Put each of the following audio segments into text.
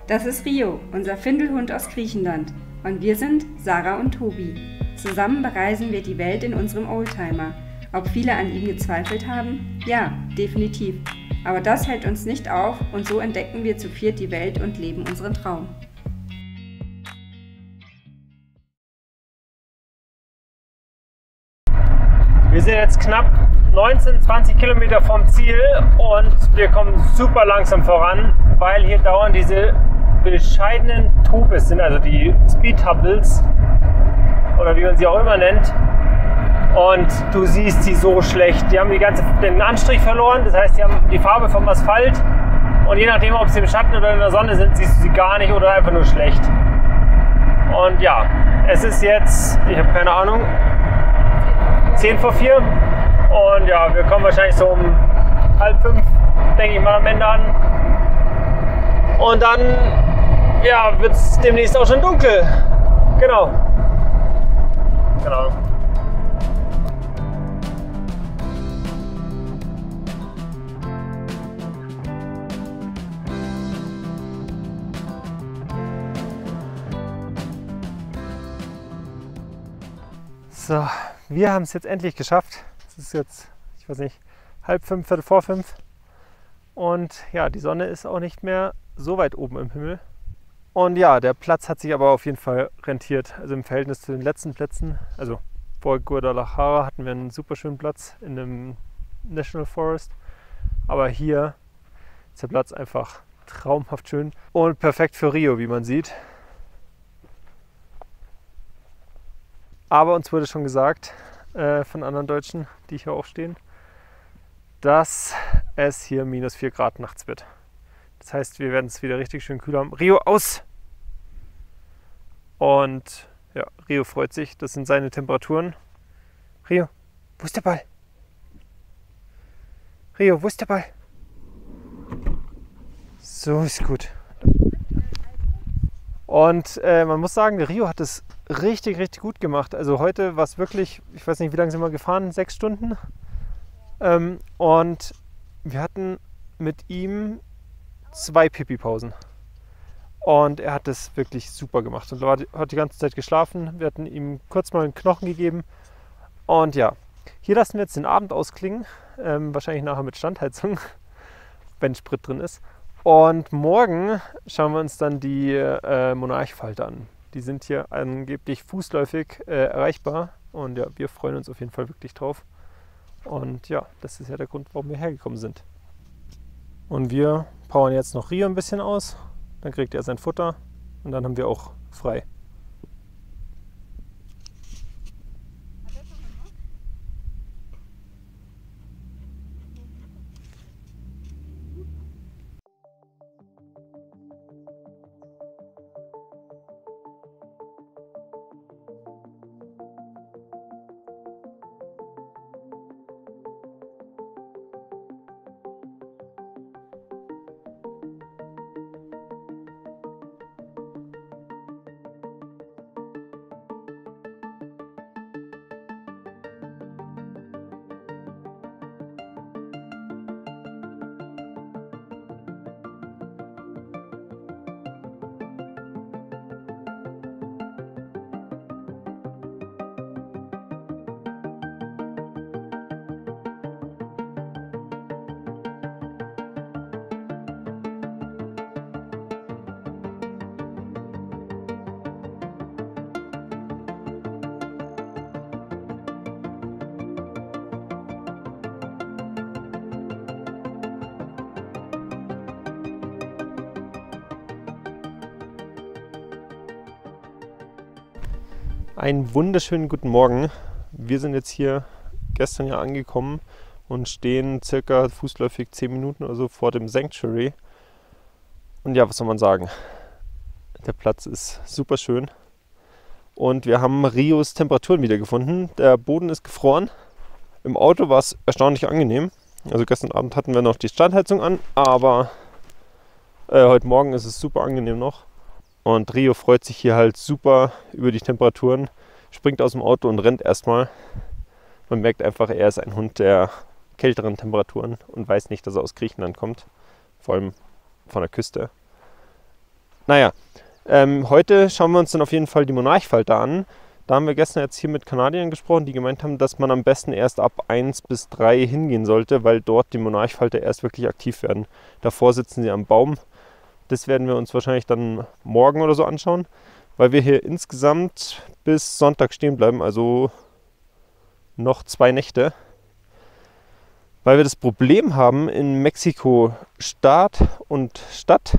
Das ist Rio, unser Findelhund aus Griechenland. Und wir sind Sarah und Tobi. Zusammen bereisen wir die Welt in unserem Oldtimer. Ob viele an ihm gezweifelt haben? Ja, definitiv. Aber das hält uns nicht auf und so entdecken wir zu viert die Welt und leben unseren Traum. Wir sind jetzt knapp 19, 20 Kilometer vom Ziel und wir kommen super langsam voran, weil hier dauernd diese bescheidenen Tubes sind, also die Speed Hubbles oder wie man sie auch immer nennt. Und du siehst sie so schlecht. Die haben den Anstrich verloren, das heißt, die haben die Farbe vom Asphalt und je nachdem, ob sie im Schatten oder in der Sonne sind, siehst du sie gar nicht oder einfach nur schlecht. Und ja, es ist jetzt, ich habe keine Ahnung, 10 vor 4 und ja, wir kommen wahrscheinlich so um 4:30, denke ich mal, am Ende an. Und dann ja, wird es demnächst auch schon dunkel. Genau. So, wir haben es jetzt endlich geschafft. Es ist jetzt, ich weiß nicht, 4:30, 4:45. Und ja, die Sonne ist auch nicht mehr so weit oben im Himmel. Und ja, der Platz hat sich aber auf jeden Fall rentiert. Also im Verhältnis zu den letzten Plätzen, also vor Guadalajara hatten wir einen super schönen Platz in einem National Forest. Aber hier ist der Platz einfach traumhaft schön und perfekt für Rio, wie man sieht. Aber uns wurde schon gesagt von anderen Deutschen, die hier auch stehen, dass es hier -4 Grad nachts wird. Das heißt, wir werden es wieder richtig schön kühl haben. Rio, aus! Und ja, Rio freut sich. Das sind seine Temperaturen. Rio, wo ist der Ball? Rio, wo ist der Ball? So ist gut. Und man muss sagen, der Rio hat es richtig, richtig gut gemacht. Also heute war es wirklich, ich weiß nicht, wie lange sind wir gefahren? 6 Stunden. Und wir hatten mit ihm 2 Pipi-Pausen. Und er hat das wirklich super gemacht und hat die ganze Zeit geschlafen. Wir hatten ihm kurz mal einen Knochen gegeben. Und ja, hier lassen wir jetzt den Abend ausklingen. Wahrscheinlich nachher mit Standheizung, wenn Sprit drin ist. Und morgen schauen wir uns dann die Monarchfalte an. Die sind hier angeblich fußläufig erreichbar. Und ja, wir freuen uns auf jeden Fall wirklich drauf. Und ja, das ist ja der Grund, warum wir hergekommen sind. Und wir powern jetzt noch Rio ein bisschen aus. Dann kriegt er sein Futter und dann haben wir auch frei. Einen wunderschönen guten Morgen. Wir sind jetzt hier gestern ja angekommen und stehen circa fußläufig 10 Minuten oder so vor dem Sanctuary. Und ja, was soll man sagen? Der Platz ist super schön. Und wir haben Rios Temperaturen wiedergefunden. Der Boden ist gefroren. Im Auto war es erstaunlich angenehm. Also gestern Abend hatten wir noch die Standheizung an, aber heute Morgen ist es super angenehm noch. Und Rio freut sich hier halt super über die Temperaturen, springt aus dem Auto und rennt erstmal. Man merkt einfach, er ist ein Hund der kälteren Temperaturen und weiß nicht, dass er aus Griechenland kommt, vor allem von der Küste. Naja, heute schauen wir uns dann auf jeden Fall die Monarchfalter an. Da haben wir gestern jetzt hier mit Kanadiern gesprochen, die gemeint haben, dass man am besten erst ab 1 bis 3 hingehen sollte, weil dort die Monarchfalter erst wirklich aktiv werden. Davor sitzen sie am Baum. Das werden wir uns wahrscheinlich dann morgen oder so anschauen, weil wir hier insgesamt bis Sonntag stehen bleiben, also noch 2 Nächte. Weil wir das Problem haben, in Mexiko Staat und Stadt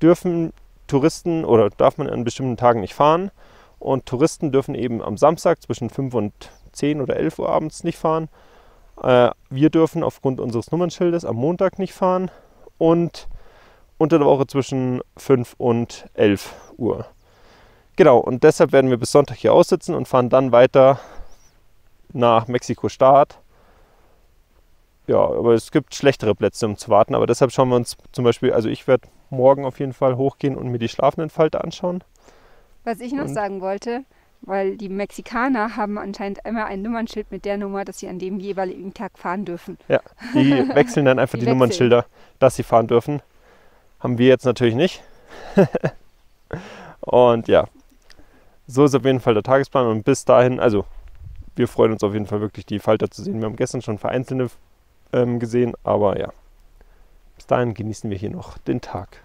dürfen Touristen oder darf man an bestimmten Tagen nicht fahren. Und Touristen dürfen eben am Samstag zwischen 5 und 10 oder 11 Uhr abends nicht fahren. Wir dürfen aufgrund unseres Nummernschildes am Montag nicht fahren und unter der Woche zwischen 5 und 11 Uhr. Genau, und deshalb werden wir bis Sonntag hier aussitzen und fahren dann weiter nach Mexiko-Stadt. Ja, aber es gibt schlechtere Plätze, um zu warten. Aber deshalb schauen wir uns zum Beispiel, also ich werde morgen auf jeden Fall hochgehen und mir die schlafenden Falter anschauen. Was ich noch sagen wollte, weil die Mexikaner haben anscheinend immer ein Nummernschild mit der Nummer, dass sie an dem jeweiligen Tag fahren dürfen. Ja, die wechseln dann einfach die Nummernschilder, dass sie fahren dürfen. Haben wir jetzt natürlich nicht. Und ja, so ist auf jeden Fall der Tagesplan. Und bis dahin, also wir freuen uns auf jeden Fall wirklich, die Falter zu sehen. Wir haben gestern schon vereinzelte gesehen, aber ja, bis dahin genießen wir hier noch den Tag.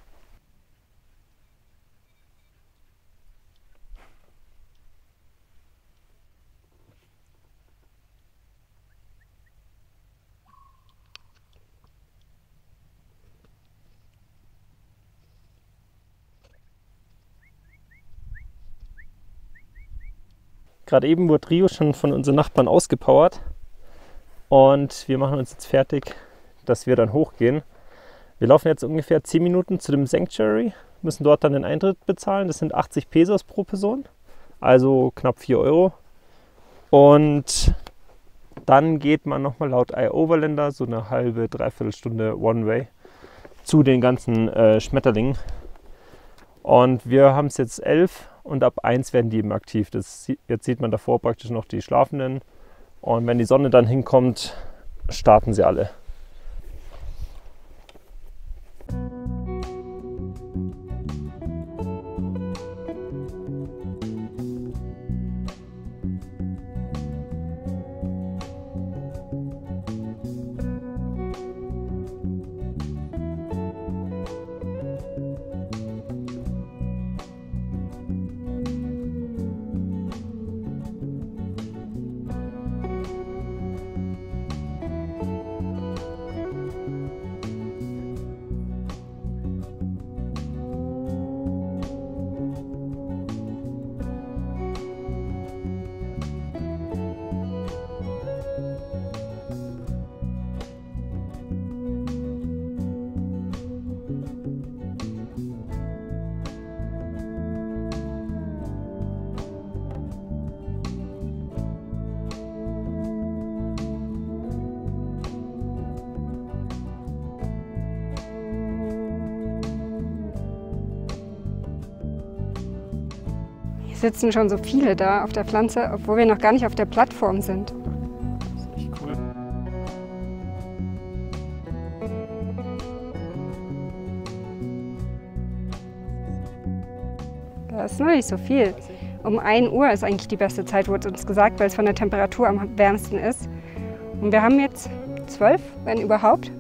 Gerade eben wurde Rio schon von unseren Nachbarn ausgepowert und wir machen uns jetzt fertig, dass wir dann hochgehen. Wir laufen jetzt ungefähr 10 Minuten zu dem Sanctuary, müssen dort dann den Eintritt bezahlen. Das sind 80 Pesos pro Person, also knapp 4 Euro. Und dann geht man nochmal laut iOverlander so eine halbe, dreiviertel Stunde One-Way zu den ganzen Schmetterlingen. Und wir haben es jetzt 11 und ab 1 werden die eben aktiv. Jetzt sieht man davor praktisch noch die Schlafenden. Und wenn die Sonne dann hinkommt, starten sie alle. Sitzen schon so viele da auf der Pflanze, obwohl wir noch gar nicht auf der Plattform sind. Das ist echt cool. Das ist noch nicht so viel. Um 1 Uhr ist eigentlich die beste Zeit, wurde uns gesagt, weil es von der Temperatur am wärmsten ist. Und wir haben jetzt 12, wenn überhaupt.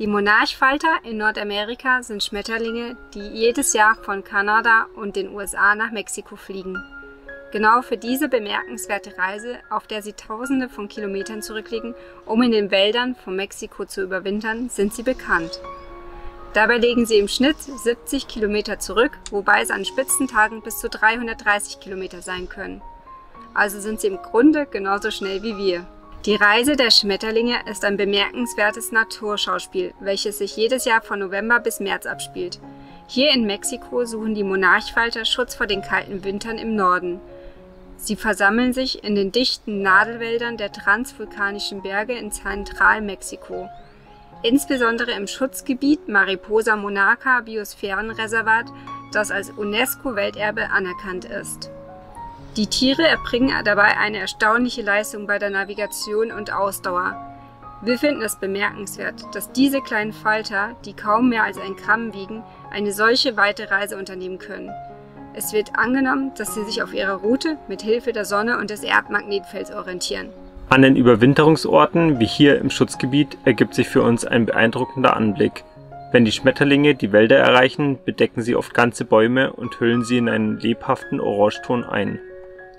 Die Monarchfalter in Nordamerika sind Schmetterlinge, die jedes Jahr von Kanada und den USA nach Mexiko fliegen. Genau für diese bemerkenswerte Reise, auf der sie Tausende von Kilometern zurücklegen, um in den Wäldern von Mexiko zu überwintern, sind sie bekannt. Dabei legen sie im Schnitt 70 Kilometer zurück, wobei es an Spitzentagen bis zu 330 Kilometer sein können. Also sind sie im Grunde genauso schnell wie wir. Die Reise der Schmetterlinge ist ein bemerkenswertes Naturschauspiel, welches sich jedes Jahr von November bis März abspielt. Hier in Mexiko suchen die Monarchfalter Schutz vor den kalten Wintern im Norden. Sie versammeln sich in den dichten Nadelwäldern der transvulkanischen Berge in Zentralmexiko. Insbesondere im Schutzgebiet Mariposa Monarca Biosphärenreservat, das als UNESCO-Welterbe anerkannt ist. Die Tiere erbringen dabei eine erstaunliche Leistung bei der Navigation und Ausdauer. Wir finden es bemerkenswert, dass diese kleinen Falter, die kaum mehr als 1 Gramm wiegen, eine solche weite Reise unternehmen können. Es wird angenommen, dass sie sich auf ihrer Route mit Hilfe der Sonne und des Erdmagnetfelds orientieren. An den Überwinterungsorten, wie hier im Schutzgebiet, ergibt sich für uns ein beeindruckender Anblick. Wenn die Schmetterlinge die Wälder erreichen, bedecken sie oft ganze Bäume und hüllen sie in einen lebhaften Orangeton ein.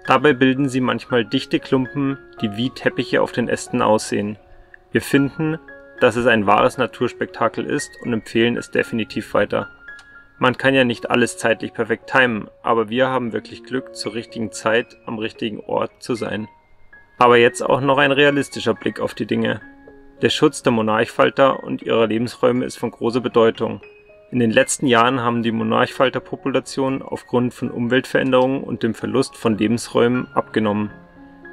Dabei bilden sie manchmal dichte Klumpen, die wie Teppiche auf den Ästen aussehen. Wir finden, dass es ein wahres Naturspektakel ist und empfehlen es definitiv weiter. Man kann ja nicht alles zeitlich perfekt timen, aber wir haben wirklich Glück, zur richtigen Zeit am richtigen Ort zu sein. Aber jetzt auch noch ein realistischer Blick auf die Dinge. Der Schutz der Monarchfalter und ihrer Lebensräume ist von großer Bedeutung. In den letzten Jahren haben die Monarchfalterpopulationen aufgrund von Umweltveränderungen und dem Verlust von Lebensräumen abgenommen.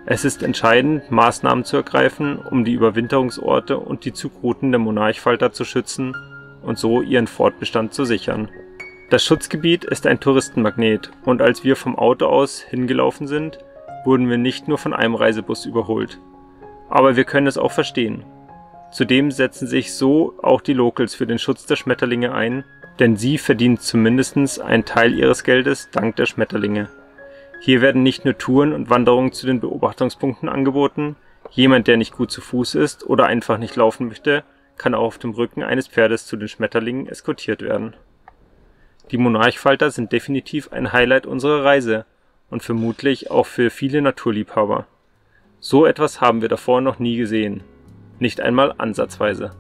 Es ist entscheidend, Maßnahmen zu ergreifen, um die Überwinterungsorte und die Zugrouten der Monarchfalter zu schützen und so ihren Fortbestand zu sichern. Das Schutzgebiet ist ein Touristenmagnet und als wir vom Auto aus hingelaufen sind, wurden wir nicht nur von einem Reisebus überholt. Aber wir können es auch verstehen. Zudem setzen sich so auch die Locals für den Schutz der Schmetterlinge ein, denn sie verdienen zumindest einen Teil ihres Geldes dank der Schmetterlinge. Hier werden nicht nur Touren und Wanderungen zu den Beobachtungspunkten angeboten, jemand, der nicht gut zu Fuß ist oder einfach nicht laufen möchte, kann auch auf dem Rücken eines Pferdes zu den Schmetterlingen eskortiert werden. Die Monarchfalter sind definitiv ein Highlight unserer Reise und vermutlich auch für viele Naturliebhaber. So etwas haben wir davor noch nie gesehen. Nicht einmal ansatzweise.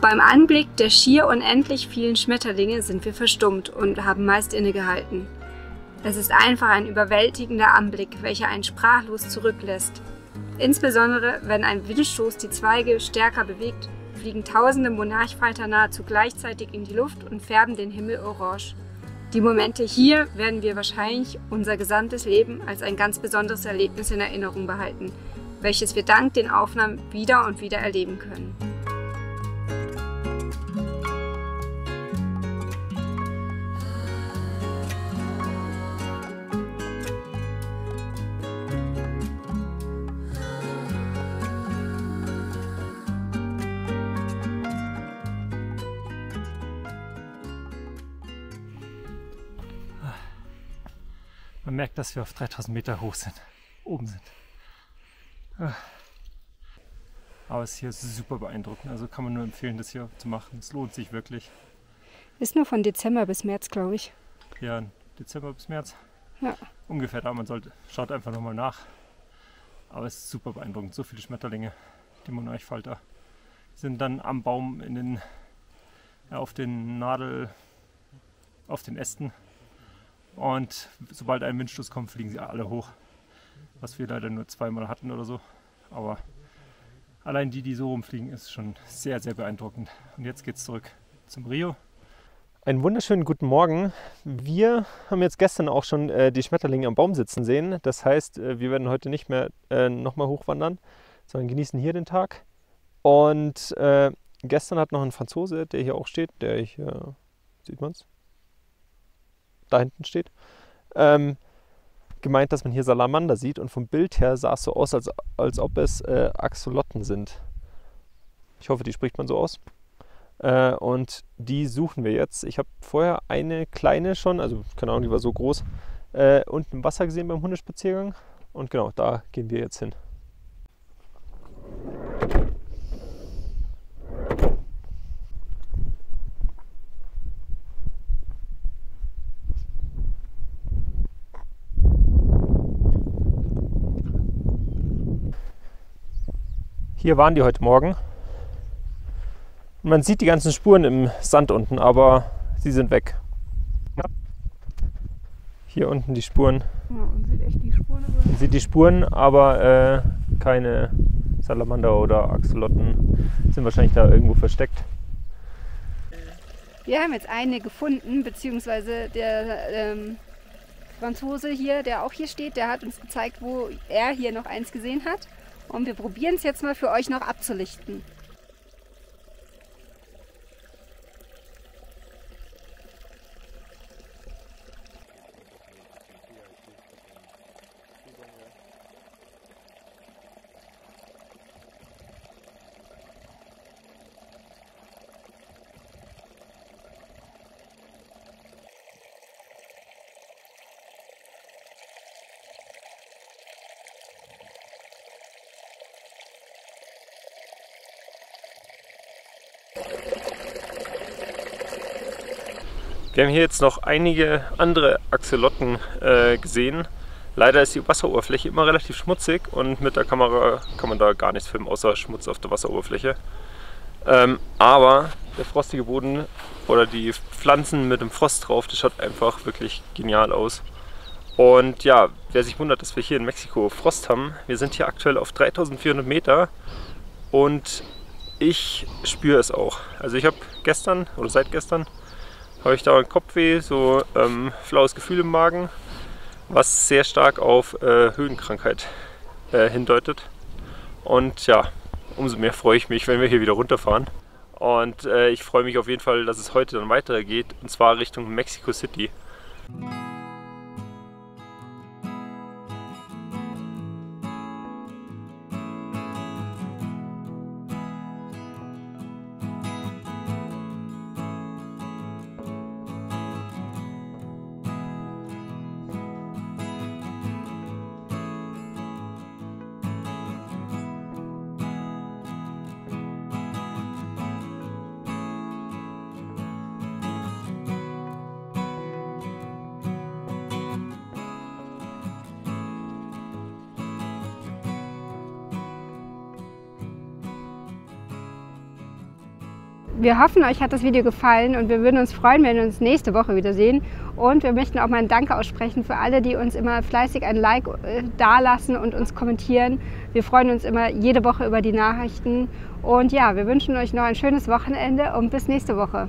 Beim Anblick der schier unendlich vielen Schmetterlinge sind wir verstummt und haben meist innegehalten. Es ist einfach ein überwältigender Anblick, welcher einen sprachlos zurücklässt. Insbesondere wenn ein Windstoß die Zweige stärker bewegt, fliegen tausende Monarchfalter nahezu gleichzeitig in die Luft und färben den Himmel orange. Die Momente hier werden wir wahrscheinlich unser gesamtes Leben als ein ganz besonderes Erlebnis in Erinnerung behalten, welches wir dank den Aufnahmen wieder und wieder erleben können. Man merkt, dass wir auf 3000 Meter hoch sind, oben sind. Aber es ist hier super beeindruckend, also kann man nur empfehlen, das hier zu machen. Es lohnt sich wirklich. Ist nur von Dezember bis März, glaube ich. Ja, Dezember bis März. Ja. Ungefähr da, schaut einfach nochmal nach. Aber es ist super beeindruckend, so viele Schmetterlinge, die Monarchfalter. Die sind dann am Baum auf den Ästen Und sobald ein Windstoß kommt, fliegen sie alle hoch. Was wir leider nur zweimal hatten oder so. Aber allein die so rumfliegen, ist schon sehr, sehr beeindruckend. Und jetzt geht's zurück zum Rio. Einen wunderschönen guten Morgen. Wir haben jetzt gestern auch schon die Schmetterlinge am Baum sitzen sehen. Das heißt, wir werden heute nicht mehr nochmal hochwandern, sondern genießen hier den Tag. Und gestern hat noch ein Franzose, der hier auch steht, der hier, sieht man es? Da hinten steht, gemeint, dass man hier Salamander sieht. Und vom Bild her sah es so aus, als ob es Axolotten sind. Ich hoffe, die spricht man so aus. Und die suchen wir jetzt. Ich habe vorher eine kleine schon, also keine Ahnung, die war so groß, unten im Wasser gesehen beim Hundespaziergang. Und genau, da gehen wir jetzt hin. Hier waren die heute Morgen. Man sieht die ganzen Spuren im Sand unten, aber sie sind weg. Hier unten die Spuren. Ja, man sieht echt die Spuren. Man sieht die Spuren, aber keine Salamander oder Axolotten sind wahrscheinlich da irgendwo versteckt. Wir haben jetzt eine gefunden, beziehungsweise der Franzose hier, der auch hier steht, der hat uns gezeigt, wo er hier noch eins gesehen hat. Und wir probieren es jetzt mal für euch noch abzulichten. Wir haben hier jetzt noch einige andere Axolotten gesehen. Leider ist die Wasseroberfläche immer relativ schmutzig und mit der Kamera kann man da gar nichts filmen, außer Schmutz auf der Wasseroberfläche. Aber der frostige Boden oder die Pflanzen mit dem Frost drauf, das schaut einfach wirklich genial aus. Und ja, wer sich wundert, dass wir hier in Mexiko Frost haben, wir sind hier aktuell auf 3400 Meter und ich spüre es auch. Also ich habe gestern oder seit gestern habe ich da ein Kopfweh, so flaues Gefühl im Magen, was sehr stark auf Höhenkrankheit hindeutet. Und ja, umso mehr freue ich mich, wenn wir hier wieder runterfahren. Und ich freue mich auf jeden Fall, dass es heute dann weitergeht, und zwar Richtung Mexico City. Wir hoffen, euch hat das Video gefallen und wir würden uns freuen, wenn wir uns nächste Woche wiedersehen. Und wir möchten auch mal ein Danke aussprechen für alle, die uns immer fleißig ein Like dalassen und uns kommentieren. Wir freuen uns immer jede Woche über die Nachrichten. Und ja, wir wünschen euch noch ein schönes Wochenende und bis nächste Woche.